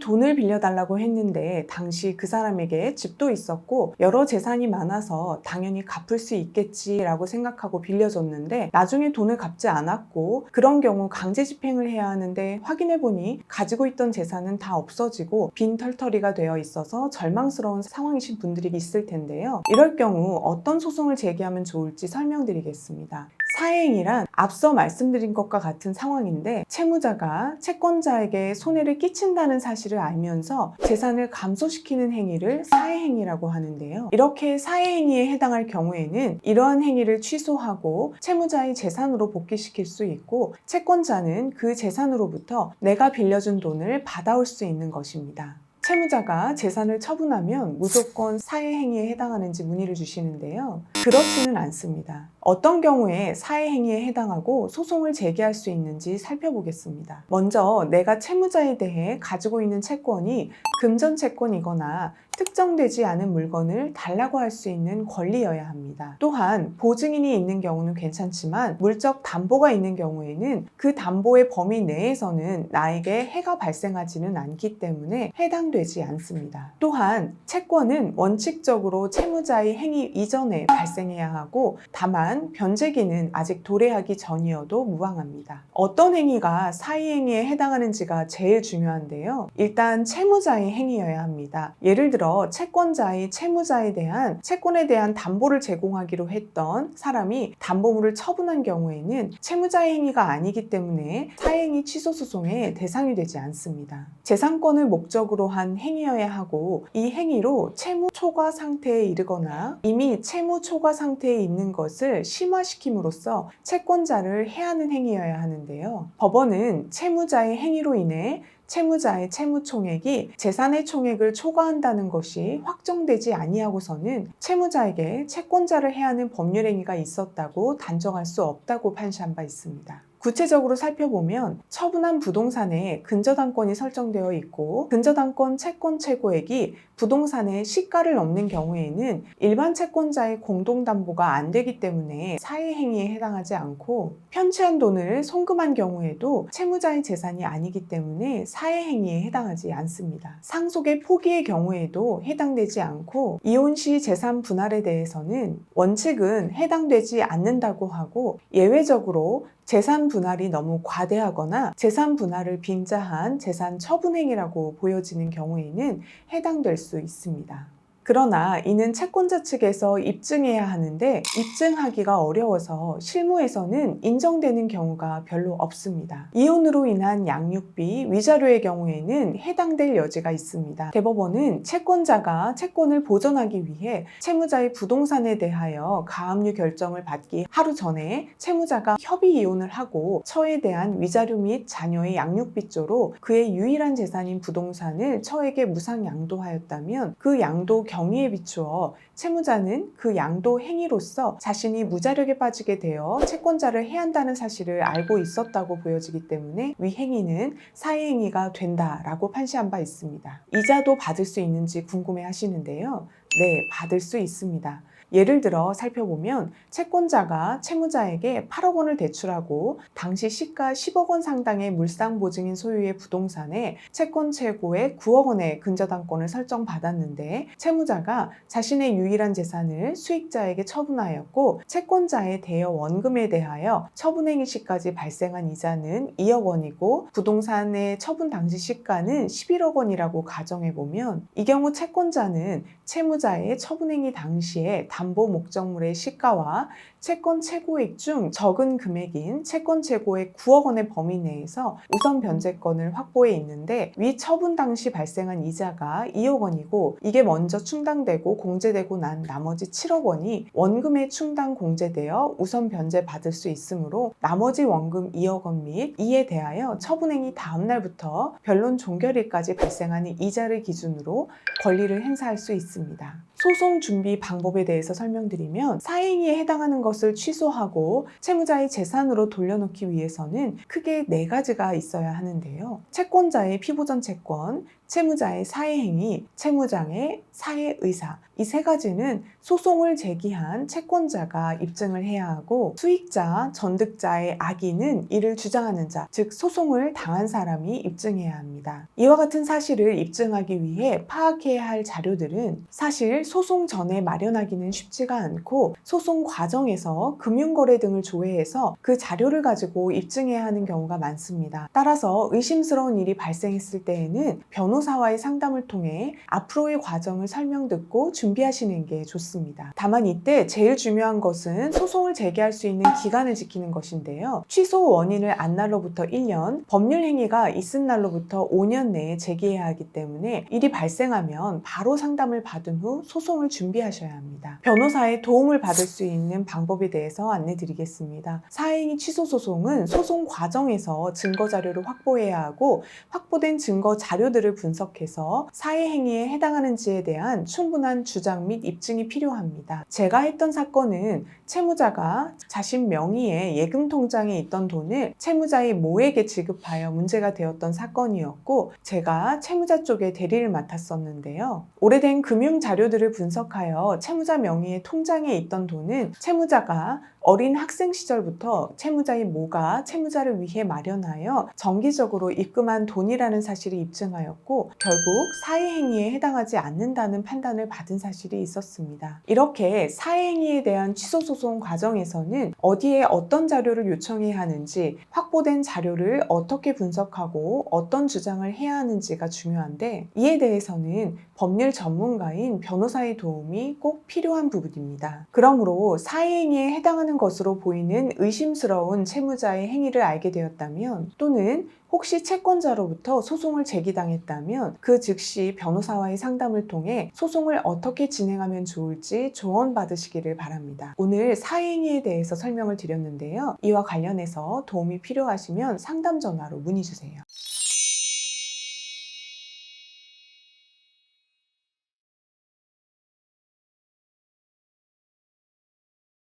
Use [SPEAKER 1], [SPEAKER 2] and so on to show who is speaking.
[SPEAKER 1] 돈을 빌려달라고 했는데 당시 그 사람에게 집도 있었고 여러 재산이 많아서 당연히 갚을 수 있겠지라고 생각하고 빌려줬는데 나중에 돈을 갚지 않았고, 그런 경우 강제 집행을 해야 하는데 확인해보니 가지고 있던 재산은 다 없어지고 빈털터리가 되어 있어서 절망스러운 상황이신 분들이 있을 텐데요. 이럴 경우 어떤 소송을 제기하면 좋을지 설명드리겠습니다. 사행이란 앞서 말씀드린 것과 같은 상황인데, 채무자가 채권자에게 손해를 끼친다는 사실을 알면서 재산을 감소시키는 행위를 사해행위라고 하는데요. 이렇게 사해행위에 해당할 경우에는 이러한 행위를 취소하고 채무자의 재산으로 복귀시킬 수 있고, 채권자는 그 재산으로부터 내가 빌려준 돈을 받아올 수 있는 것입니다. 채무자가 재산을 처분하면 무조건 사해행위에 해당하는지 문의를 주시는데요. 그렇지는 않습니다. 어떤 경우에 사해행위에 해당하고 소송을 제기할 수 있는지 살펴보겠습니다. 먼저 내가 채무자에 대해 가지고 있는 채권이 금전채권이거나 특정되지 않은 물건을 달라고 할 수 있는 권리여야 합니다. 또한 보증인이 있는 경우는 괜찮지만 물적 담보가 있는 경우에는 그 담보의 범위 내에서는 나에게 해가 발생하지는 않기 때문에 해당되지 않습니다. 또한 채권은 원칙적으로 채무자의 행위 이전에 발생해야 하고, 다만 변제기는 아직 도래하기 전이어도 무방합니다. 어떤 행위가 사의행위에 해당하는지가 제일 중요한데요. 일단 채무자의 행위여야 합니다. 예를 들어 채권자의 채무자에 대한 채권에 대한 담보를 제공하기로 했던 사람이 담보물을 처분한 경우에는 채무자의 행위가 아니기 때문에 사행위 취소 소송의 대상이 되지 않습니다. 재산권을 목적으로 한 행위여야 하고, 이 행위로 채무 초과 상태에 이르거나 이미 채무 초과 상태에 있는 것을 심화시킴으로써 채권자를 해하는 행위여야 하는데요. 법원은 채무자의 행위로 인해 채무자의 채무총액이 재산의 총액을 초과한다는 것이 확정되지 아니하고서는 채무자에게 채권자를 해하는 법률행위가 있었다고 단정할 수 없다고 판시한 바 있습니다. 구체적으로 살펴보면 처분한 부동산에 근저당권이 설정되어 있고, 근저당권 채권 최고액이 부동산의 시가를 넘는 경우에는 일반 채권자의 공동담보가 안 되기 때문에 사해행위에 해당하지 않고, 편취한 돈을 송금한 경우에도 채무자의 재산이 아니기 때문에 사해행위에 해당하지 않습니다. 상속의 포기의 경우에도 해당되지 않고, 이혼 시 재산 분할에 대해서는 원칙은 해당되지 않는다고 하고, 예외적으로 재산 분할이 너무 과대하거나 재산 분할을 빙자한 재산 처분 행위라고 보여지는 경우에는 해당될 수 있습니다. 그러나 이는 채권자 측에서 입증해야 하는데 입증하기가 어려워서 실무에서는 인정되는 경우가 별로 없습니다. 이혼으로 인한 양육비, 위자료의 경우에는 해당될 여지가 있습니다. 대법원은 채권자가 채권을 보전하기 위해 채무자의 부동산에 대하여 가압류 결정을 받기 하루 전에 채무자가 협의 이혼을 하고 처에 대한 위자료 및 자녀의 양육비조로 그의 유일한 재산인 부동산을 처에게 무상 양도하였다면 그 양도 경위에 비추어 채무자는 그 양도 행위로서 자신이 무자력에 빠지게 되어 채권자를 해한다는 사실을 알고 있었다고 보여지기 때문에 위 행위는 사해행위가 된다라고 판시한 바 있습니다. 이자도 받을 수 있는지 궁금해 하시는데요. 네, 받을 수 있습니다. 예를 들어 살펴보면 채권자가 채무자에게 8억 원을 대출하고 당시 시가 10억 원 상당의 물상보증인 소유의 부동산에 채권 최고의 9억 원의 근저당권을 설정받았는데, 채무자가 자신의 유일한 재산을 수익자에게 처분하였고 채권자의 대여 원금에 대하여 처분행위 시까지 발생한 이자는 2억 원이고 부동산의 처분 당시 시가는 11억 원이라고 가정해보면, 이 경우 채권자는 채무자의 처분행위 당시에 담보 목적물의 시가와 채권 최고액 중 적은 금액인 채권 최고액 9억 원의 범위 내에서 우선 변제권을 확보해 있는데, 위 처분 당시 발생한 이자가 2억 원이고 이게 먼저 충당되고 공제되고 난 나머지 7억 원이 원금에 충당 공제되어 우선 변제 받을 수 있으므로 나머지 원금 2억 원 및 이에 대하여 처분행위 다음 날부터 변론 종결일까지 발생하는 이자를 기준으로 권리를 행사할 수 있습니다. 소송 준비 방법에 대해서 설명드리면 사행위에 해당하는 것을 취소하고 채무자의 재산으로 돌려놓기 위해서는 크게 4가지가 있어야 하는데요. 채권자의 피보전 채권, 채무자의 사회행위, 채무장의 사회의사, 이 3가지는 소송을 제기한 채권자가 입증을 해야 하고 수익자, 전득자의 악의는 이를 주장하는 자, 즉 소송을 당한 사람이 입증해야 합니다. 이와 같은 사실을 입증하기 위해 파악해야 할 자료들은 사실 소송 전에 마련하기는 쉽지가 않고 소송 과정에서 금융거래 등을 조회해서 그 자료를 가지고 입증해야 하는 경우가 많습니다. 따라서 의심스러운 일이 발생했을 때에는 변호사와의 상담을 통해 앞으로의 과정을 설명 듣고 준비하시는 게 좋습니다. 다만 이때 제일 중요한 것은 소송을 제기할 수 있는 기간을 지키는 것인데요. 취소 원인을 안 날로부터 1년, 법률 행위가 있은 날로부터 5년 내에 제기해야 하기 때문에 일이 발생하면 바로 상담을 받은 후 소송을 준비하셔야 합니다. 변호사의 도움을 받을 수 있는 방법에 대해서 안내드리겠습니다. 사행위 취소 소송은 소송 과정에서 증거 자료를 확보해야 하고 확보된 증거 자료들을 분석해서 사회행위에 해당하는지에 대한 충분한 주장 및 입증이 필요합니다. 제가 했던 사건은 채무자가 자신 명의의 예금 통장에 있던 돈을 채무자의 모에게 지급하여 문제가 되었던 사건이었고 제가 채무자 쪽에 대리를 맡았었는데요. 오래된 금융 자료들을 분석하여 채무자 명의의 통장에 있던 돈은 채무자가 어린 학생 시절부터 채무자의 모가 채무자를 위해 마련하여 정기적으로 입금한 돈이라는 사실을 입증하였고 결국 사회행위에 해당하지 않는다는 판단을 받은 사실이 있었습니다. 이렇게 사회행위에 대한 취소소송 과정에서는 어디에 어떤 자료를 요청해야 하는지 확보된 자료를 어떻게 분석하고 어떤 주장을 해야 하는지가 중요한데 이에 대해서는 법률 전문가인 변호사의 도움이 꼭 필요한 부분입니다. 그러므로 사회행위에 해당하는 것으로 보이는 의심스러운 채무자의 행위를 알게 되었다면 또는 혹시 채권자로부터 소송을 제기당했다면 그 즉시 변호사와의 상담을 통해 소송을 어떻게 진행하면 좋을지 조언 받으시기를 바랍니다. 오늘 사회행위에 대해서 설명을 드렸는데요. 이와 관련해서 도움이 필요하시면 상담 전화로 문의 주세요.